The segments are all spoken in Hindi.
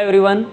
एवरीवन।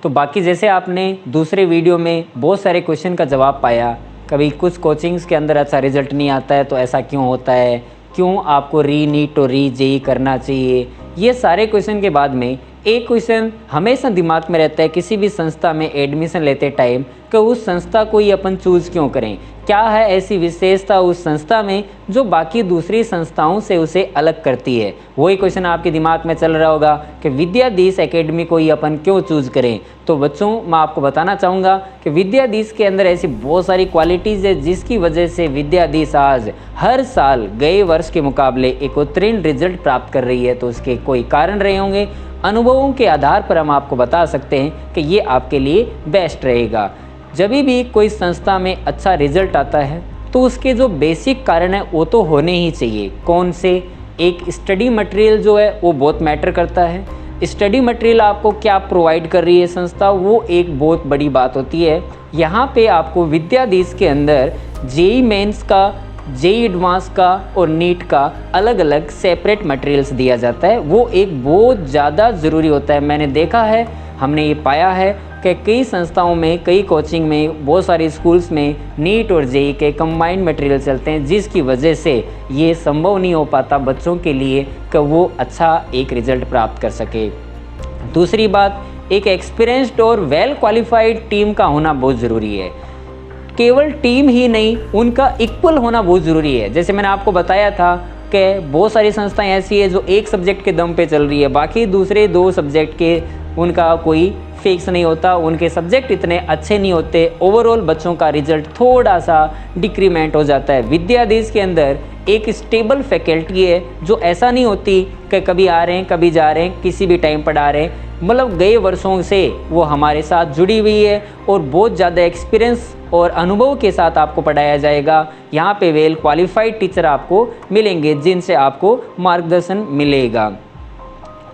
तो बाकी जैसे आपने दूसरे वीडियो में बहुत सारे क्वेश्चन का जवाब पाया, कभी कुछ कोचिंग्स के अंदर अच्छा रिजल्ट नहीं आता है तो ऐसा क्यों होता है, क्यों आपको री नीट और री जेई करना चाहिए, ये सारे क्वेश्चन के बाद में एक क्वेश्चन हमेशा दिमाग में रहता है किसी भी संस्था में एडमिशन लेते टाइम कि उस संस्था को ही अपन चूज़ क्यों करें, क्या है ऐसी विशेषता उस संस्था में जो बाकी दूसरी संस्थाओं से उसे अलग करती है। वही क्वेश्चन आपके दिमाग में चल रहा होगा कि विद्याधीश एकेडमी को ही अपन क्यों चूज़ करें। तो बच्चों, मैं आपको बताना चाहूँगा कि विद्याधीश के अंदर ऐसी बहुत सारी क्वालिटीज़ है जिसकी वजह से विद्याधीश आज हर साल गए वर्ष के मुकाबले एक उत्तीर्ण रिजल्ट प्राप्त कर रही है। तो उसके कोई कारण रहे होंगे, अनुभवों के आधार पर हम आपको बता सकते हैं कि ये आपके लिए बेस्ट रहेगा। जब भी कोई संस्था में अच्छा रिजल्ट आता है तो उसके जो बेसिक कारण है वो तो होने ही चाहिए। कौन से? एक स्टडी मटेरियल जो है वो बहुत मैटर करता है। स्टडी मटेरियल आपको क्या प्रोवाइड कर रही है संस्था, वो एक बहुत बड़ी बात होती है। यहाँ पे आपको विद्याधीश के अंदर जेई मेंस का, जेई एडवांस का और नीट का अलग अलग सेपरेट मटेरियल्स दिया जाता है। वो एक बहुत ज़्यादा ज़रूरी होता है। मैंने देखा है, हमने ये पाया है कि कई संस्थाओं में, कई कोचिंग में, बहुत सारे स्कूल्स में नीट और जेई के कंबाइंड मटेरियल चलते हैं, जिसकी वजह से ये संभव नहीं हो पाता बच्चों के लिए कि वो अच्छा एक रिज़ल्ट प्राप्त कर सके। दूसरी बात, एक एक्सपीरियंस्ड और वेल क्वालिफाइड टीम का होना बहुत ज़रूरी है। केवल टीम ही नहीं, उनका इक्वल होना बहुत ज़रूरी है। जैसे मैंने आपको बताया था कि बहुत सारी संस्थाएं ऐसी है जो एक सब्जेक्ट के दम पे चल रही है, बाकी दूसरे दो सब्जेक्ट के उनका कोई फिक्स नहीं होता, उनके सब्जेक्ट इतने अच्छे नहीं होते, ओवरऑल बच्चों का रिजल्ट थोड़ा सा डिक्रीमेंट हो जाता है। विद्याधीश के अंदर एक स्टेबल फैकल्टी है जो ऐसा नहीं होती कि कभी आ रहे हैं कभी जा रहे हैं, किसी भी टाइम पढ़ा रहे हैं, मतलब गए वर्षों से वो हमारे साथ जुड़ी हुई है और बहुत ज़्यादा एक्सपीरियंस और अनुभव के साथ आपको पढ़ाया जाएगा। यहाँ पे वेल क्वालिफाइड टीचर आपको मिलेंगे जिनसे आपको मार्गदर्शन मिलेगा।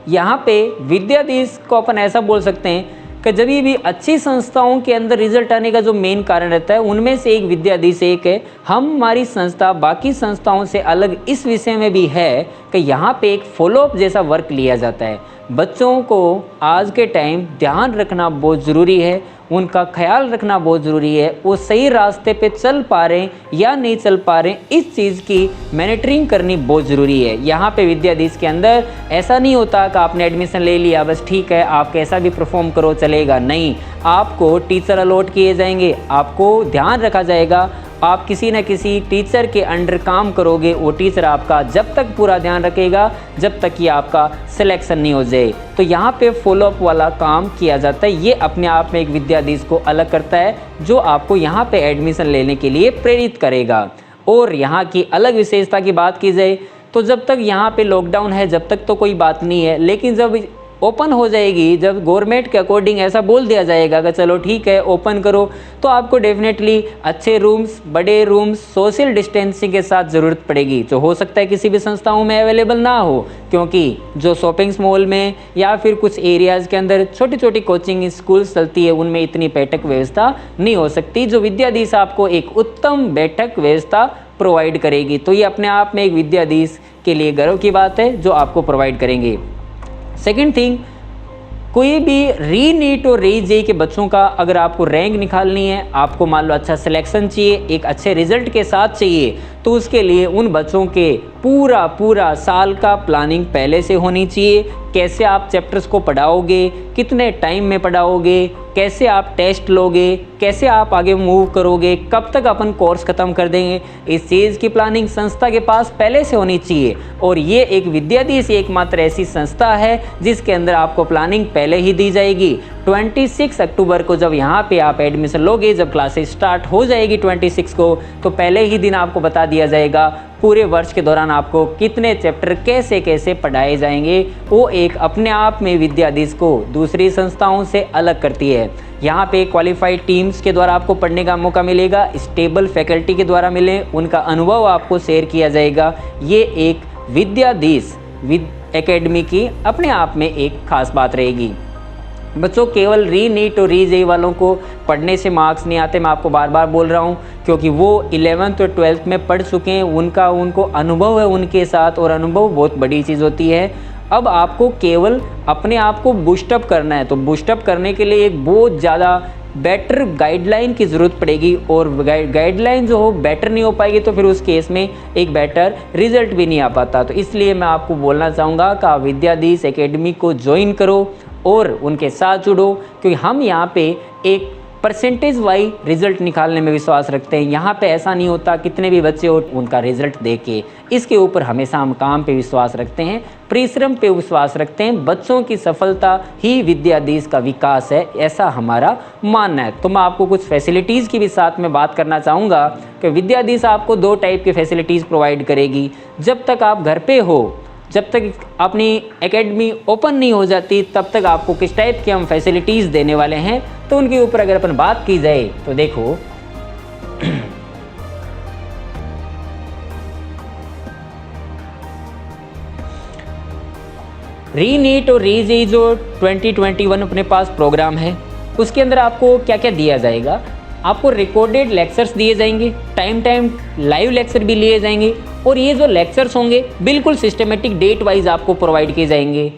यहाँ पे विद्याधीश को अपन ऐसा बोल सकते हैं कि जब भी अच्छी संस्थाओं के अंदर रिजल्ट आने का जो मेन कारण रहता है उनमें से एक विद्याधीश एक है। हमारी संस्था बाकी संस्थाओं से अलग इस विषय में भी है कि यहाँ पे एक फॉलोअप जैसा वर्क लिया जाता है। बच्चों को आज के टाइम ध्यान रखना बहुत ज़रूरी है, उनका ख्याल रखना बहुत ज़रूरी है, वो सही रास्ते पे चल पा रहे हैं या नहीं चल पा रहे हैं, इस चीज़ की मॉनिटरिंग करनी बहुत ज़रूरी है। यहाँ पे विद्याधीश के अंदर ऐसा नहीं होता कि आपने एडमिशन ले लिया बस ठीक है आप कैसा भी परफॉर्म करो चलेगा, नहीं, आपको टीचर अलॉट किए जाएंगे, आपको ध्यान रखा जाएगा, आप किसी न किसी टीचर के अंडर काम करोगे, वो टीचर आपका जब तक पूरा ध्यान रखेगा जब तक कि आपका सिलेक्शन नहीं हो जाए। तो यहाँ पे फॉलोअप वाला काम किया जाता है। ये अपने आप में एक विद्याधीश को अलग करता है जो आपको यहाँ पे एडमिशन लेने के लिए प्रेरित करेगा। और यहाँ की अलग विशेषता की बात की जाए तो जब तक यहाँ पे लॉकडाउन है जब तक तो कोई बात नहीं है, लेकिन जब ओपन हो जाएगी, जब गवर्नमेंट के अकॉर्डिंग ऐसा बोल दिया जाएगा कि चलो ठीक है ओपन करो, तो आपको डेफिनेटली अच्छे रूम्स, बड़े रूम्स, सोशल डिस्टेंसिंग के साथ ज़रूरत पड़ेगी, जो हो सकता है किसी भी संस्थाओं में अवेलेबल ना हो, क्योंकि जो शॉपिंग मॉल में या फिर कुछ एरियाज़ के अंदर छोटी छोटी कोचिंग स्कूल्स चलती है उनमें इतनी बैठक व्यवस्था नहीं हो सकती, जो विद्याधीश आपको एक उत्तम बैठक व्यवस्था प्रोवाइड करेगी। तो ये अपने आप में एक विद्याधीश के लिए गर्व की बात है जो आपको प्रोवाइड करेंगे। सेकेंड थिंग, कोई भी री नीट और री जेई के बच्चों का अगर आपको रैंक निकालनी है, आपको मान लो अच्छा सिलेक्शन चाहिए, एक अच्छे रिजल्ट के साथ चाहिए, तो उसके लिए उन बच्चों के पूरा साल का प्लानिंग पहले से होनी चाहिए। कैसे आप चैप्टर्स को पढ़ाओगे, कितने टाइम में पढ़ाओगे, कैसे आप टेस्ट लोगे, कैसे आप आगे मूव करोगे, कब तक अपन कोर्स ख़त्म कर देंगे, इस चीज़ की प्लानिंग संस्था के पास पहले से होनी चाहिए। और ये एक विद्याधीश एकमात्र ऐसी संस्था है जिसके अंदर आपको प्लानिंग पहले ही दी जाएगी। 26 अक्टूबर को जब यहाँ पे आप एडमिशन लोगे, जब क्लासेस स्टार्ट हो जाएगी 26 को, तो पहले ही दिन आपको बता दिया जाएगा पूरे वर्ष के दौरान आपको कितने चैप्टर कैसे कैसे पढ़ाए जाएंगे। वो एक अपने आप में विद्याधीश को दूसरी संस्थाओं से अलग करती है। यहाँ पे क्वालिफाइड टीम्स के द्वारा आपको पढ़ने का मौका मिलेगा, स्टेबल फैकल्टी के द्वारा मिले, उनका अनुभव आपको शेयर किया जाएगा। ये एक विद्याधीश एकेडमी की अपने आप में एक खास बात रहेगी। बच्चों, केवल री नीट और री जेई वालों को पढ़ने से मार्क्स नहीं आते, मैं आपको बार बार बोल रहा हूँ, क्योंकि वो 11th और 12th में पढ़ चुके हैं, उनको अनुभव है उनके साथ, और अनुभव बहुत बड़ी चीज़ होती है। अब आपको केवल अपने आप को बूस्टअप करना है। तो बूस्टअप करने के लिए एक बहुत ज़्यादा बेटर गाइडलाइन की ज़रूरत पड़ेगी, और गाइडलाइन जो हो बेटर नहीं हो पाएगी तो फिर उस केस में एक बेटर रिजल्ट भी नहीं आ पाता। तो इसलिए मैं आपको बोलना चाहूँगा कि आप विद्याधीश एकेडमी को ज्वाइन करो और उनके साथ जुड़ो, क्योंकि हम यहाँ पे एक परसेंटेज वाइज रिजल्ट निकालने में विश्वास रखते हैं। यहाँ पे ऐसा नहीं होता कितने भी बच्चे हो उनका रिजल्ट देके, इसके ऊपर हमेशा हम काम पे विश्वास रखते हैं, परिश्रम पे विश्वास रखते हैं। बच्चों की सफलता ही विद्याधीश का विकास है, ऐसा हमारा मानना है। तो मैं आपको कुछ फैसिलिटीज़ की भी साथ में बात करना चाहूँगा कि विद्याधीश आपको 2 टाइप की फैसिलिटीज़ प्रोवाइड करेगी। जब तक आप घर पे हो, जब तक अपनी एकेडमी ओपन नहीं हो जाती, तब तक आपको किस टाइप की हम फैसिलिटीज़ देने वाले हैं, तो उनके ऊपर अगर अपन बात की जाए तो देखो री नीट और री जेईई जो 2021 अपने पास प्रोग्राम है, उसके अंदर आपको क्या क्या दिया जाएगा। आपको रिकॉर्डेड लेक्चर्स दिए जाएंगे, टाइम लाइव लेक्चर भी लिए जाएंगे, और ये जो लेक्चर्स होंगे बिल्कुल सिस्टमेटिक डेट वाइज आपको प्रोवाइड किए जाएंगे।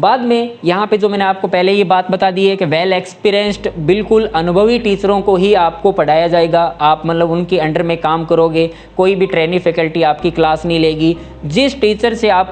बाद में यहाँ पे जो मैंने आपको पहले ये बात बता दी है कि वेल एक्सपीरियंस्ड बिल्कुल अनुभवी टीचरों को ही आपको पढ़ाया जाएगा। आप मतलब उनके अंडर में काम करोगे, कोई भी ट्रेनी फैकल्टी आपकी क्लास नहीं लेगी। जिस टीचर से आप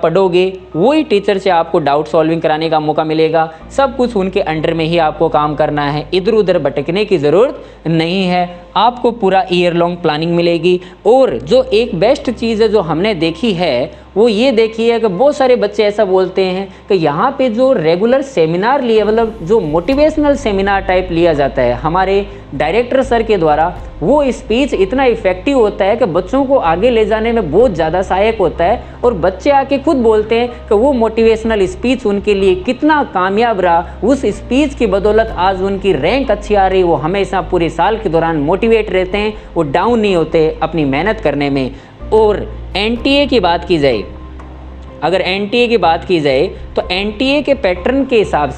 पढ़ोगे वही टीचर से आपको डाउट सॉल्विंग कराने का मौका मिलेगा। सब कुछ उनके अंडर में ही आपको काम करना है, इधर उधर भटकने की ज़रूरत नहीं है। आपको पूरा ईयर लॉन्ग प्लानिंग मिलेगी। और जो एक बेस्ट चीज़ है जो हमने देखी है वो ये देखी है कि बहुत सारे बच्चे ऐसा बोलते हैं कि यहाँ पे जो रेगुलर सेमिनार लिए, मतलब जो मोटिवेशनल सेमिनार टाइप लिया जाता है हमारे डायरेक्टर सर के द्वारा, वो स्पीच इतना इफेक्टिव होता है कि बच्चों को आगे ले जाने में बहुत ज़्यादा सहायक होता है। और बच्चे आके खुद बोलते हैं कि वो मोटिवेशनल स्पीच उनके लिए कितना कामयाब रहा। उस स्पीच की बदौलत आज उनकी रैंक अच्छी आ रही, वो हमेशा पूरे साल के दौरान मोटिवेट रहते हैं, वो डाउन नहीं होते अपनी मेहनत करने में। और एनटीए की बात की जाए, अगर एनटीए की बात की जाए तो एनटीए के पैटर्न के हिसाब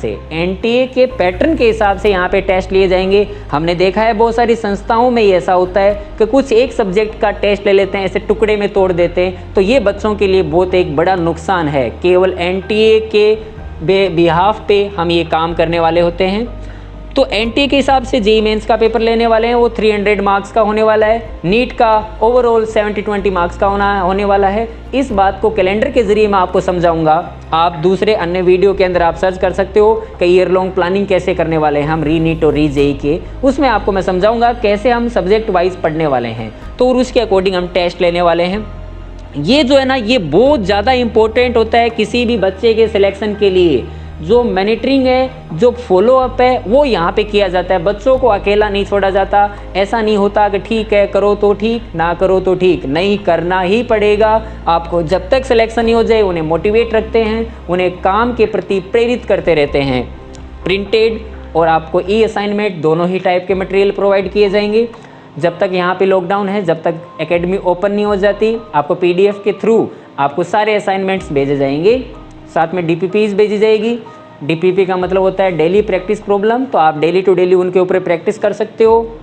से यहाँ पे टेस्ट लिए जाएंगे। हमने देखा है बहुत सारी संस्थाओं में ये ऐसा होता है कि कुछ एक सब्जेक्ट का टेस्ट ले लेते हैं, ऐसे टुकड़े में तोड़ देते हैं। तो ये बच्चों के लिए बहुत एक बड़ा नुकसान है। केवल एनटीए के बिहाफ पे हम ये काम करने वाले होते हैं। तो एनटीए के हिसाब से जेईई मेंस का पेपर लेने वाले हैं, वो 300 मार्क्स का होने वाला है। नीट का ओवरऑल 70-20 मार्क्स का होने वाला है। इस बात को कैलेंडर के जरिए मैं आपको समझाऊंगा। आप दूसरे अन्य वीडियो के अंदर आप सर्च कर सकते हो कि ईयर लॉन्ग प्लानिंग कैसे करने वाले हैं हम री नीट और री जेईई के, उसमें आपको मैं समझाऊंगा कैसे हम सब्जेक्ट वाइज पढ़ने वाले हैं। तो और उसके अकॉर्डिंग हम टेस्ट लेने वाले हैं। ये जो है ना, ये बहुत ज़्यादा इंपॉर्टेंट होता है किसी भी बच्चे के सिलेक्शन के लिए। जो मॉनिटरिंग है, जो फॉलोअप है, वो यहाँ पे किया जाता है। बच्चों को अकेला नहीं छोड़ा जाता। ऐसा नहीं होता कि ठीक है करो तो ठीक, ना करो तो ठीक, नहीं करना ही पड़ेगा आपको। जब तक सिलेक्शन नहीं हो जाए उन्हें मोटिवेट रखते हैं, उन्हें काम के प्रति प्रेरित करते रहते हैं। प्रिंटेड और आपको ई असाइनमेंट दोनों ही टाइप के मटेरियल प्रोवाइड किए जाएंगे। जब तक यहाँ पे लॉकडाउन है, जब तक एकेडमी ओपन नहीं हो जाती, आपको पीडीएफ के थ्रू आपको सारे असाइनमेंट्स भेजे जाएंगे। साथ में डीपीपीज भेजी जाएगी। डीपीपी का मतलब होता है डेली प्रैक्टिस प्रॉब्लम, तो आप डेली टू डेली उनके ऊपर प्रैक्टिस कर सकते हो।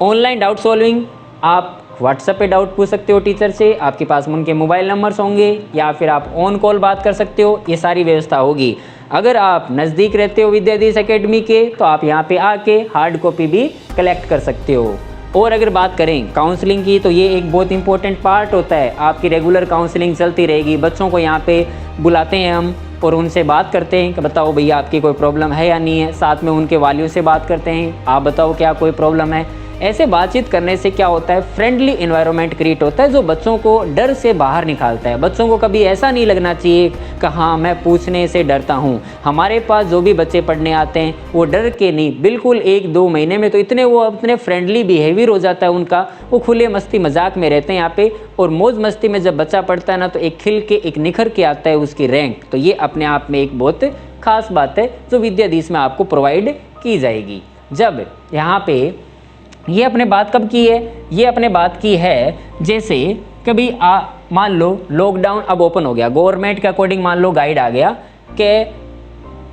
ऑनलाइन डाउट सॉल्विंग, आप व्हाट्सएप पे डाउट पूछ सकते हो टीचर से, आपके पास उनके मोबाइल नंबर्स होंगे, या फिर आप ऑन कॉल बात कर सकते हो। ये सारी व्यवस्था होगी। अगर आप नज़दीक रहते हो विद्याधीश एकेडमी के, तो आप यहाँ पे आके हार्ड कॉपी भी कलेक्ट कर सकते हो। और अगर बात करें काउंसलिंग की, तो ये एक बहुत इंपॉर्टेंट पार्ट होता है। आपकी रेगुलर काउंसलिंग चलती रहेगी। बच्चों को यहाँ पे बुलाते हैं हम और उनसे बात करते हैं कि बताओ भैया आपकी कोई प्रॉब्लम है या नहीं है। साथ में उनके वालियों से बात करते हैं, आप बताओ क्या कोई प्रॉब्लम है। ऐसे बातचीत करने से क्या होता है, फ्रेंडली एनवायरनमेंट क्रिएट होता है जो बच्चों को डर से बाहर निकालता है। बच्चों को कभी ऐसा नहीं लगना चाहिए कि हाँ मैं पूछने से डरता हूँ। हमारे पास जो भी बच्चे पढ़ने आते हैं वो डर के नहीं, बिल्कुल 1-2 महीने में तो इतने फ्रेंडली बिहेवियर हो जाता है उनका, वो खुले मस्ती मजाक में रहते हैं यहाँ पे। और मौज मस्ती में जब बच्चा पढ़ता है ना, तो एक खिल के एक निखर के आता है उसकी रैंक। तो ये अपने आप में एक बहुत खास बात है जो विद्याधीश में आपको प्रोवाइड की जाएगी। जब यहाँ पे ये अपने बात कब की है, ये अपने बात की है जैसे कभी मान लो लॉकडाउन अब ओपन हो गया, गवर्नमेंट के अकॉर्डिंग मान लो गाइड आ गया कि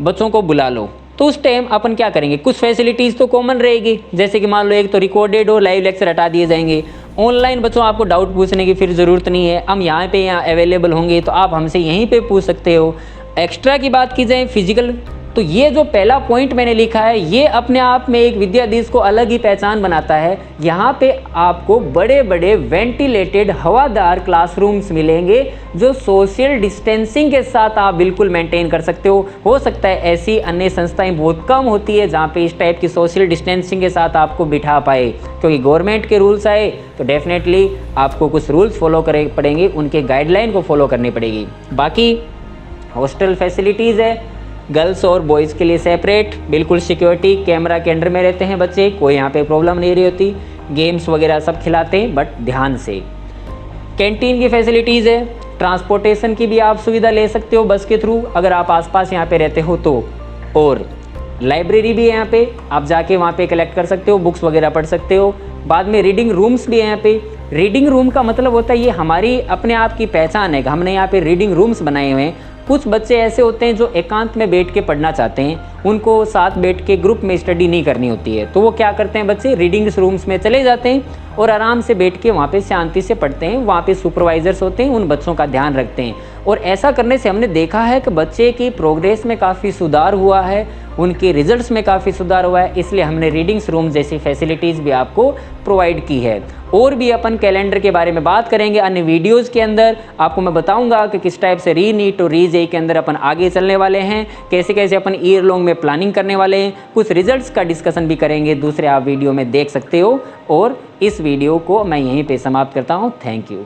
बच्चों को बुला लो, तो उस टाइम अपन क्या करेंगे, कुछ फैसिलिटीज़ तो कॉमन रहेगी। जैसे कि मान लो एक तो रिकॉर्डेड और लाइव लेक्चर हटा दिए जाएंगे, ऑनलाइन बच्चों आपको डाउट पूछने की फिर ज़रूरत नहीं है, हम यहाँ अवेलेबल होंगे तो आप हमसे यहीं पे पूछ सकते हो। एक्स्ट्रा की बात की जाए फिजिकल, तो ये जो पहला पॉइंट मैंने लिखा है ये अपने आप में एक विद्याधीश को अलग ही पहचान बनाता है। यहाँ पे आपको बड़े बड़े वेंटिलेटेड हवादार क्लासरूम्स मिलेंगे जो सोशल डिस्टेंसिंग के साथ आप बिल्कुल मेंटेन कर सकते हो सकता है ऐसी अन्य संस्थाएं बहुत कम होती है जहाँ पे इस टाइप की सोशल डिस्टेंसिंग के साथ आपको बिठा पाए, क्योंकि गवर्नमेंट के रूल्स आए तो डेफिनेटली आपको कुछ रूल्स फॉलो करने पड़ेंगे, उनके गाइडलाइन को फॉलो करनी पड़ेगी। बाकी हॉस्टल फैसिलिटीज़ है, गर्ल्स और बॉयज़ के लिए सेपरेट, बिल्कुल सिक्योरिटी कैमरा के अंडर में रहते हैं बच्चे, कोई यहाँ पे प्रॉब्लम नहीं रही होती। गेम्स वगैरह सब खिलाते हैं बट ध्यान से। कैंटीन की फैसिलिटीज़ है, ट्रांसपोर्टेशन की भी आप सुविधा ले सकते हो बस के थ्रू अगर आप आसपास यहाँ पे रहते हो तो, और लाइब्रेरी भी है यहाँ पे, आप जाके वहाँ पे कलेक्ट कर सकते हो, बुक्स वगैरह पढ़ सकते हो। बाद में रीडिंग रूम्स भी है यहाँ पे। रीडिंग रूम का मतलब होता है ये हमारी अपने आप की पहचान है, हमने यहाँ पे रीडिंग रूम्स बनाए हुए हैं। कुछ बच्चे ऐसे होते हैं जो एकांत में बैठ के पढ़ना चाहते हैं, उनको साथ बैठ के ग्रुप में स्टडी नहीं करनी होती है, तो वो क्या करते हैं बच्चे रीडिंग रूम्स में चले जाते हैं और आराम से बैठ के वहाँ पे शांति से पढ़ते हैं। वहाँ पे सुपरवाइजर्स होते हैं, उन बच्चों का ध्यान रखते हैं, और ऐसा करने से हमने देखा है कि बच्चे की प्रोग्रेस में काफ़ी सुधार हुआ है, उनके रिजल्ट्स में काफ़ी सुधार हुआ है। इसलिए हमने रीडिंग्स रूम जैसी फैसिलिटीज़ भी आपको प्रोवाइड की है। और भी अपन कैलेंडर के बारे में बात करेंगे अन्य वीडियोस के अंदर, आपको मैं बताऊंगा कि किस टाइप से री नीट और री जेईई के अंदर अपन आगे चलने वाले हैं, कैसे कैसे अपन ईयर लॉन्ग में प्लानिंग करने वाले हैं, कुछ रिजल्ट्स का डिस्कशन भी करेंगे, दूसरे आप वीडियो में देख सकते हो। और इस वीडियो को मैं यहीं पे समाप्त करता हूँ। Thank you.